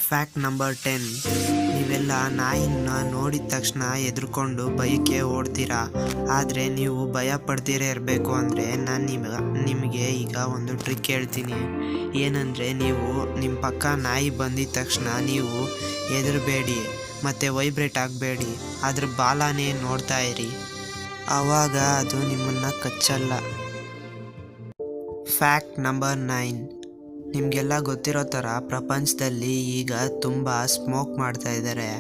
Fact number 10. ನೀವೆಲ್ಲ ನಾಯಿನ ನೋಡಿದ ತಕ್ಷಣ ಹೆದರ್ಕೊಂಡು ಭಯಕ್ಕೆ ಓಡ್ತೀರಾ. ಆದರೆ ನೀವು ಭಯ ಪಡ್ದಿರೇ ಇರಬೇಕು ಅಂದರೆ ನಾನು ನಿಮಗೆ ಈಗ ಒಂದು ಟ್ರಿಕ್ ಹೇಳ್ತೀನಿ. ಏನಂದರೆ, ನೀವು ನಿಮ್ಮ ಪಕ್ಕ ನಾಯಿ ಬಂದಿದ ತಕ್ಷಣ ನೀವು ಹೆದರಬೇಡಿ ಮತ್ತು ವೈಬ್ರೇಟ್ ಆಗಬೇಡಿ, ಅದ್ರ ಬಾಲನೇ ನೋಡ್ತಾ ಇರಿ. ಆವಾಗ ಅದು ನಿಮ್ಮನ್ನು ಕಚ್ಚಲ್ಲ. Fact number 9. ನಿಮಗೆಲ್ಲ ಗೊತ್ತಿರೋ ಥರ ಪ್ರಪಂಚದಲ್ಲಿ ಈಗ ತುಂಬ ಸ್ಮೋಕ್ ಮಾಡ್ತಾ ಇದ್ದಾರೆ.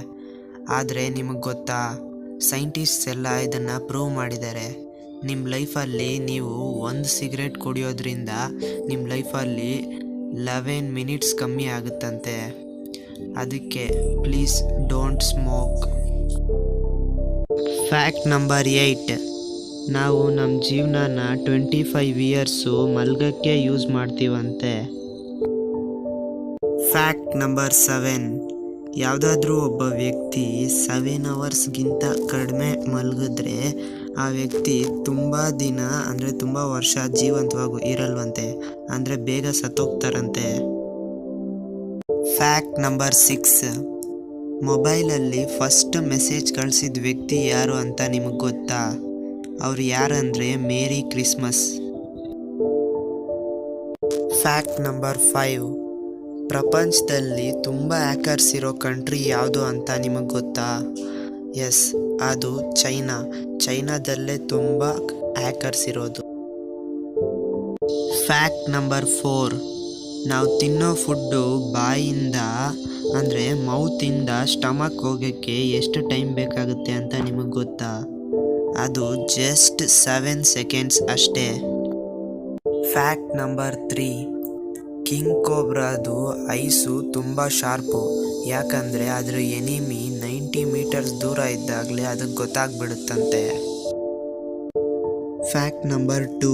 ಆದರೆ ನಿಮಗೆ ಗೊತ್ತಾ, ಸೈಂಟಿಸ್ಟ್ಸ್ ಎಲ್ಲ ಇದನ್ನು ಪ್ರೂವ್ ಮಾಡಿದ್ದಾರೆ. ನಿಮ್ಮ ಲೈಫಲ್ಲಿ ನೀವು ಒಂದು ಸಿಗರೇಟ್ ಕುಡಿಯೋದ್ರಿಂದ ನಿಮ್ಮ ಲೈಫಲ್ಲಿ 11 ಮಿನಿಟ್ಸ್ ಕಮ್ಮಿ ಆಗುತ್ತಂತೆ. ಅದಕ್ಕೆ please don't smoke. Fact number 8. ನಾವು ನಮ್ಮ ಜೀವನನ 25 ಇಯರ್ಸು ಮಲ್ಗಕ್ಕೆ ಯೂಸ್ ಮಾಡ್ತೀವಂತೆ. Fact number 7. ಯಾವುದಾದ್ರೂ ಒಬ್ಬ ವ್ಯಕ್ತಿ 7 ಅವರ್ಸ್ಗಿಂತ ಕಡಿಮೆ ಮಲಗಿದ್ರೆ ಆ ವ್ಯಕ್ತಿ ತುಂಬ ದಿನ ಅಂದರೆ ತುಂಬ ವರ್ಷ ಜೀವಂತವಾಗಿ ಇರಲ್ವಂತೆ, ಅಂದರೆ ಬೇಗ ಸತ್ತೋಗ್ತಾರಂತೆ. Fact number 6. ಮೊಬೈಲಲ್ಲಿ ಫಸ್ಟ್ ಮೆಸೇಜ್ ಕಳಿಸಿದ ವ್ಯಕ್ತಿ ಯಾರು ಅಂತ ನಿಮಗೆ ಗೊತ್ತಾ? ಅವ್ರು ಯಾರಂದರೆ ಮೇರಿ ಕ್ರಿಸ್ಮಸ್. Fact number 5. ಪ್ರಪಂಚದಲ್ಲಿ ತುಂಬ ಹ್ಯಾಕರ್ಸ್ ಇರೋ ಕಂಟ್ರಿ ಯಾವುದು ಅಂತ ನಿಮಗೆ ಗೊತ್ತಾ? ಎಸ್, ಅದು ಚೈನಾದಲ್ಲೇ ತುಂಬ ಹ್ಯಾಕರ್ಸ್ ಇರೋದು. Fact number 4. ನಾವು ತಿನ್ನೋ ಫುಡ್ಡು ಬಾಯಿಂದ ಅಂದರೆ ಮೌತಿಂದ ಸ್ಟಮಕ್ ಹೋಗೋಕ್ಕೆ ಎಷ್ಟು ಟೈಮ್ ಬೇಕಾಗುತ್ತೆ ಅಂತ ನಿಮಗೆ ಗೊತ್ತಾ? ಅದು ಜಸ್ಟ್ 7 ಸೆಕೆಂಡ್ಸ್ ಅಷ್ಟೇ. Fact number 3. ಕಿಂಗ್ ಕೋಬ್ರಾದು ಐಸು ತುಂಬ ಶಾರ್ಪು, ಯಾಕಂದರೆ ಅದರ ಎನಿಮಿ 90 ಮೀಟರ್ಸ್ ದೂರ ಇದ್ದಾಗಲೇ ಅದಕ್ಕೆ ಗೊತ್ತಾಗ್ಬಿಡುತ್ತಂತೆ. Fact number 2.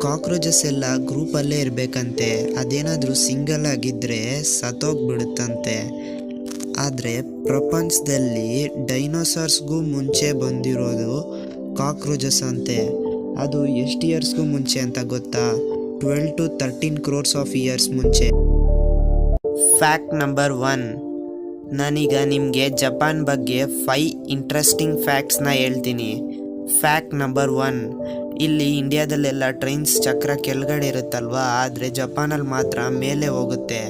ಕಾಕ್ರೋಚಸ್ ಎಲ್ಲ ಗ್ರೂಪಲ್ಲೇ ಇರಬೇಕಂತೆ, ಅದೇನಾದರೂ ಸಿಂಗಲ್ ಆಗಿದ್ದರೆ ಸತ್ತೋಗ್ಬಿಡುತ್ತಂತೆ. ಆದರೆ ಪ್ರಪಂಚದಲ್ಲಿ ಡೈನೋಸಾರ್ಸ್ಗೂ ಮುಂಚೆ ಬಂದಿರೋದು ಕಾಕ್ರೋಚಸ್ ಅಂತೆ. ಅದು ಎಷ್ಟು ಇಯರ್ಸ್ಗೂ ಮುಂಚೆ ಅಂತ ಗೊತ್ತಾ? 12 to 13 crores ಆಫ್ ಇಯರ್ಸ್ ಮುಂಚೆ. Fact number 1. ನಾನೀಗ ನಿಮಗೆ ಜಪಾನ್ ಬಗ್ಗೆ 5 ಇಂಟ್ರೆಸ್ಟಿಂಗ್ ಫ್ಯಾಕ್ಟ್ಸ್ನ ಹೇಳ್ತೀನಿ. Fact number 1. ಇಲ್ಲಿ ಇಂಡಿಯಾದಲ್ಲೆಲ್ಲ ಟ್ರೈನ್ಸ್ ಚಕ್ರ ಕೆಳಗಡೆ ಇರುತ್ತಲ್ವ, ಆದರೆ ಜಪಾನಲ್ಲಿ ಮಾತ್ರ ಮೇಲೆ ಹೋಗುತ್ತೆ,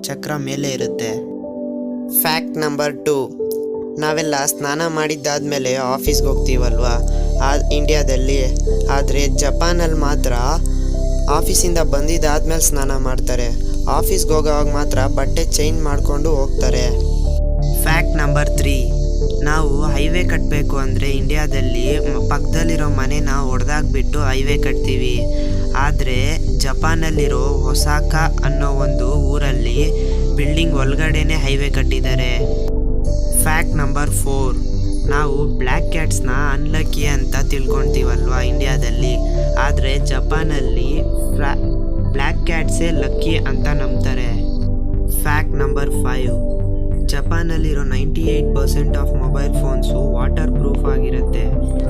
ಚಕ್ರ ಮೇಲೆ ಇರುತ್ತೆ. Fact number 2. ನಾವೆಲ್ಲ ಸ್ನಾನ ಮಾಡಿದ್ದಾದಮೇಲೆ ಆಫೀಸ್ಗೆ ಹೋಗ್ತೀವಲ್ವ ಇಂಡಿಯಾದಲ್ಲಿ, ಆದರೆ ಜಪಾನಲ್ಲಿ ಮಾತ್ರ ಆಫೀಸಿಂದ ಬಂದಿದ್ದಾದ್ಮೇಲೆ ಸ್ನಾನ ಮಾಡ್ತಾರೆ. ಆಫೀಸ್ಗೆ ಹೋಗೋವಾಗ ಮಾತ್ರ ಬಟ್ಟೆ ಚೇಂಜ್ ಮಾಡಿಕೊಂಡು ಹೋಗ್ತಾರೆ. Fact number 3. ನಾವು ಹೈವೇ ಕಟ್ಟಬೇಕು ಅಂದರೆ ಇಂಡಿಯಾದಲ್ಲಿ ಪಕ್ಕದಲ್ಲಿರೋ ಮನೆನ ಒಡೆದಾಕ್ಬಿಟ್ಟು ಹೈವೇ ಕಟ್ತೀವಿ. ಆದರೆ ಜಪಾನಲ್ಲಿರೋ ಒಸಾಕಾ ಅನ್ನೋ ಒಂದು ಊರಲ್ಲಿ ಬಿಲ್ಡಿಂಗ್ ಒಳಗಡೆನೇ ಹೈವೇ ಕಟ್ಟಿದ್ದಾರೆ. Fact number 4. ನಾವು ಬ್ಲ್ಯಾಕ್ ಕ್ಯಾಟ್ಸ್ನ ಅನ್ಲಕ್ಕಿ ಅಂತ ತಿಳ್ಕೊತೀವಲ್ವ ಇಂಡಿಯಾದಲ್ಲಿ, ಆದರೆ ಜಪಾನಲ್ಲಿ ಬ್ಲ್ಯಾಕ್ ಕ್ಯಾಟ್ಸೇ ಲಕ್ಕಿ ಅಂತ ನಂಬ್ತಾರೆ. Fact number 5. ಜಪಾನಲ್ಲಿರೋ 98% of mobile phones water proof ಆಗಿರುತ್ತೆ,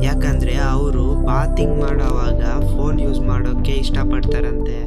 ಯಾಕಂದರೆ ಅವರು ಬಾತಿಂಗ್ ಮಾಡೋವಾಗ ಫೋನ್ ಯೂಸ್ ಮಾಡೋಕ್ಕೆ ಇಷ್ಟಪಡ್ತಾರಂತೆ.